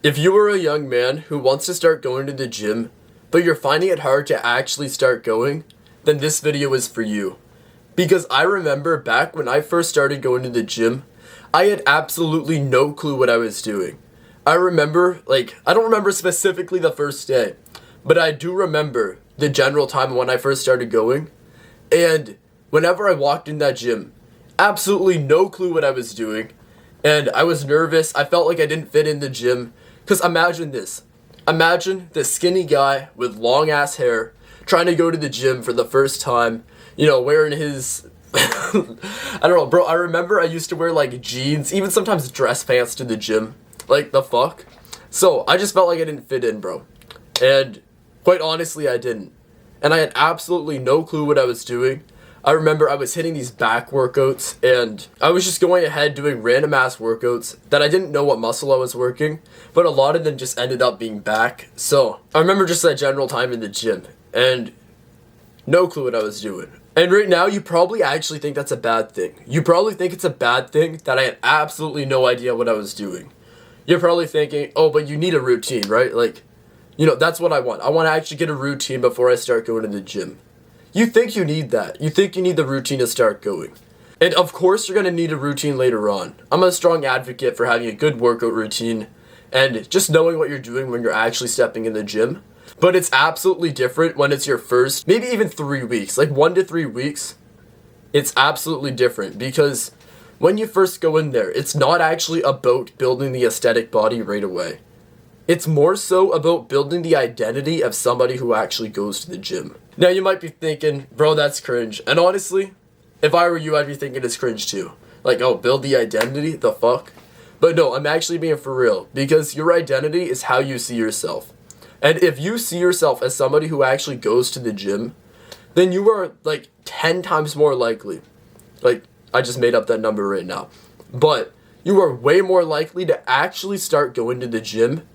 If you are a young man who wants to start going to the gym, but you're finding it hard to actually start going, then this video is for you. Because I remember back when I first started going to the gym, I had absolutely no clue what I was doing. I don't remember specifically the first day, but I do remember the general time when I first started going. And whenever I walked in that gym, absolutely no clue what I was doing. And I was nervous. I felt like I didn't fit in the gym. Because imagine this. Imagine this skinny guy with long ass hair trying to go to the gym for the first time, wearing his I don't know, bro. I remember I used to wear like jeans, even sometimes dress pants to the gym. Like, the fuck? So I just felt like I didn't fit in, bro. And quite honestly, I didn't. And I had absolutely no clue what I was doing. I remember I was hitting these back workouts, and I was just going ahead doing random ass workouts that I didn't know what muscle I was working, but a lot of them just ended up being back. So I remember just that general time in the gym, and no clue what I was doing. And right now, you probably actually think that's a bad thing. You probably think it's a bad thing that I had absolutely no idea what I was doing. You're probably thinking, oh, but you need a routine, right? That's what I want. I want to actually get a routine before I start going to the gym. You think you need that. You think you need the routine to start going. And of course you're going to need a routine later on. I'm a strong advocate for having a good workout routine and just knowing what you're doing when you're actually stepping in the gym. But it's absolutely different when it's your first, maybe even 3 weeks, like 1 to 3 weeks. It's absolutely different because when you first go in there, it's not actually about building the aesthetic body right away. It's more so about building the identity of somebody who actually goes to the gym. Now you might be thinking, bro, that's cringe. And honestly, if I were you, I'd be thinking it's cringe too. Like, oh, build the identity? The fuck? But no, I'm actually being for real. Because your identity is how you see yourself. And if you see yourself as somebody who actually goes to the gym, then you are like 10 times more likely. Like, I just made up that number right now. But you are way more likely to actually start going to the gym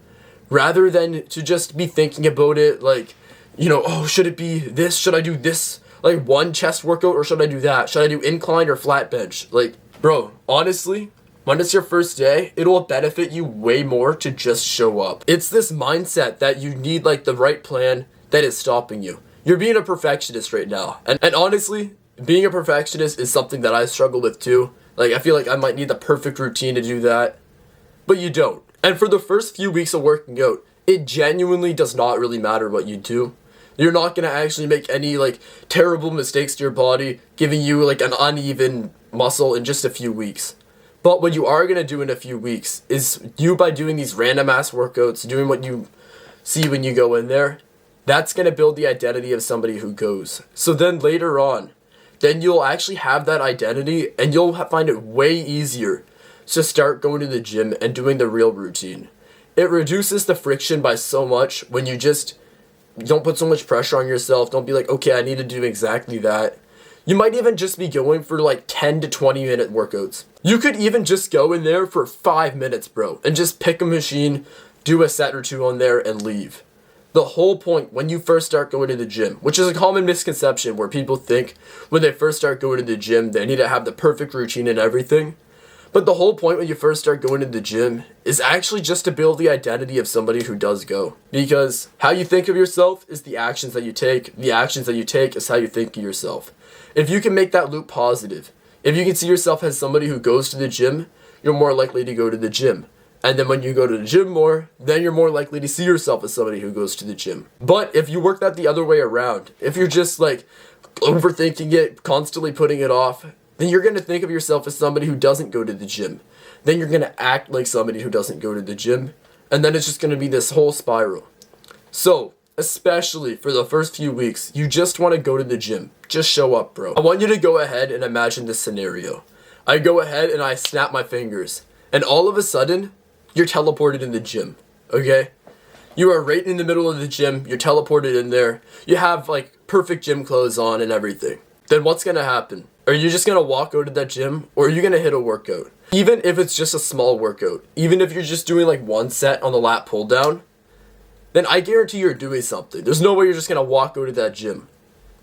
rather than to just be thinking about it like, oh, should it be this? Should I do this, like, one chest workout, or should I do that? Should I do incline or flat bench? Like, bro, honestly, when it's your first day, it'll benefit you way more to just show up. It's this mindset that you need, like, the right plan that is stopping you. You're being a perfectionist right now. And honestly, being a perfectionist is something that I struggle with too. Like, I feel like I might need the perfect routine to do that. But you don't. And for the first few weeks of working out, it genuinely does not really matter what you do. You're not going to actually make any, like, terrible mistakes to your body, giving you, like, an uneven muscle in just a few weeks. But what you are going to do in a few weeks is you, by doing these random ass workouts, doing what you see when you go in there, that's going to build the identity of somebody who goes. So then later on, then you'll actually have that identity, and you'll find it way easier to start going to the gym and doing the real routine. It reduces the friction by so much when you just don't put so much pressure on yourself. Don't be like, okay, I need to do exactly that. You might even just be going for like 10 to 20 minute workouts. You could even just go in there for 5 minutes, bro, and just pick a machine, do a set or two on there, and leave. The whole point when you first start going to the gym, which is a common misconception where people think when they first start going to the gym, they need to have the perfect routine and everything. But the whole point when you first start going to the gym is actually just to build the identity of somebody who does go. Because how you think of yourself is the actions that you take. The actions that you take is how you think of yourself. If you can make that loop positive, if you can see yourself as somebody who goes to the gym, you're more likely to go to the gym. And then when you go to the gym more, then you're more likely to see yourself as somebody who goes to the gym. But if you work that the other way around, if you're just like overthinking it, constantly putting it off, then you're going to think of yourself as somebody who doesn't go to the gym. Then you're going to act like somebody who doesn't go to the gym. And then it's just going to be this whole spiral. So, especially for the first few weeks, you just want to go to the gym. Just show up, bro. I want you to go ahead and imagine this scenario. I go ahead and I snap my fingers. And all of a sudden, you're teleported in the gym. Okay? You are right in the middle of the gym. You're teleported in there. You have, like, perfect gym clothes on and everything. Then what's going to happen? Are you just going to walk out of that gym, or are you going to hit a workout? Even if it's just a small workout, even if you're just doing like one set on the lat pull down, then I guarantee you're doing something. There's no way you're just going to walk out of that gym.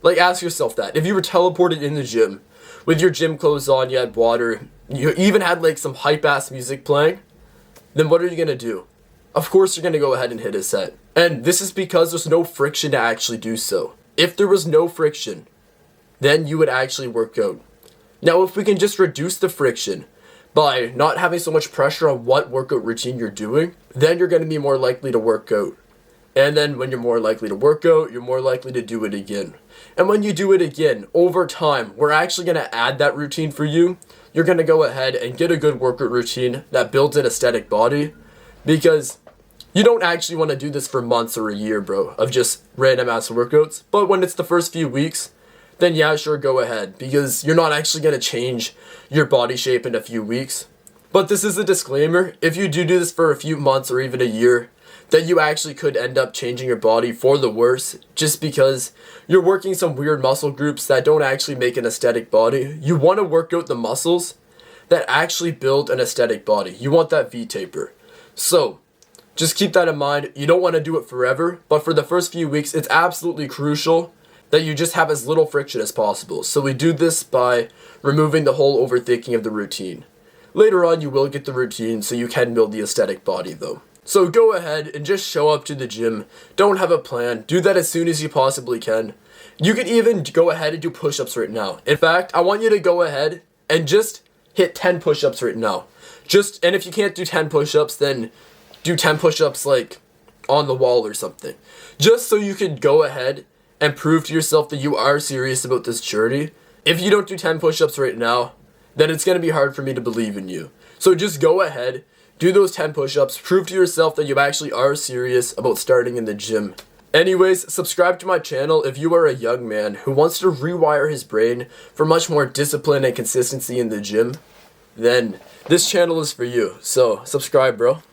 Like, ask yourself that. If you were teleported in the gym, with your gym clothes on, you had water, you even had like some hype ass music playing, then what are you going to do? of course you're going to go ahead and hit a set. And this is because there's no friction to actually do so. If there was no friction, then you would actually work out. Now, if we can just reduce the friction by not having so much pressure on what workout routine you're doing, then you're going to be more likely to work out. And then when you're more likely to work out, you're more likely to do it again. And when you do it again, over time, we're actually going to add that routine for you. You're going to go ahead and get a good workout routine that builds an aesthetic body, because you don't actually want to do this for months or a year, bro, of just random ass workouts. But when it's the first few weeks, then yeah, sure, go ahead, because you're not actually going to change your body shape in a few weeks. But this is a disclaimer: if you do this for a few months or even a year, then you actually could end up changing your body for the worse, just because you're working some weird muscle groups that don't actually make an aesthetic body. You want to work out the muscles that actually build an aesthetic body. You want that V-taper. So, just keep that in mind. You don't want to do it forever, but for the first few weeks, it's absolutely crucial that you just have as little friction as possible. So we do this by removing the whole overthinking of the routine. Later on, you will get the routine, so you can build the aesthetic body though. So go ahead and just show up to the gym. Don't have a plan. Do that as soon as you possibly can. You can even go ahead and do push-ups right now. In fact, I want you to go ahead and just hit 10 push-ups right now. And if you can't do 10 push-ups, then do 10 push-ups like on the wall or something. Just so you can go ahead and prove to yourself that you are serious about this journey. If you don't do 10 push-ups right now, then it's going to be hard for me to believe in you. So just go ahead, do those 10 push-ups, prove to yourself that you actually are serious about starting in the gym. Anyways, subscribe to my channel if you are a young man who wants to rewire his brain for much more discipline and consistency in the gym. Then this channel is for you. So subscribe, bro.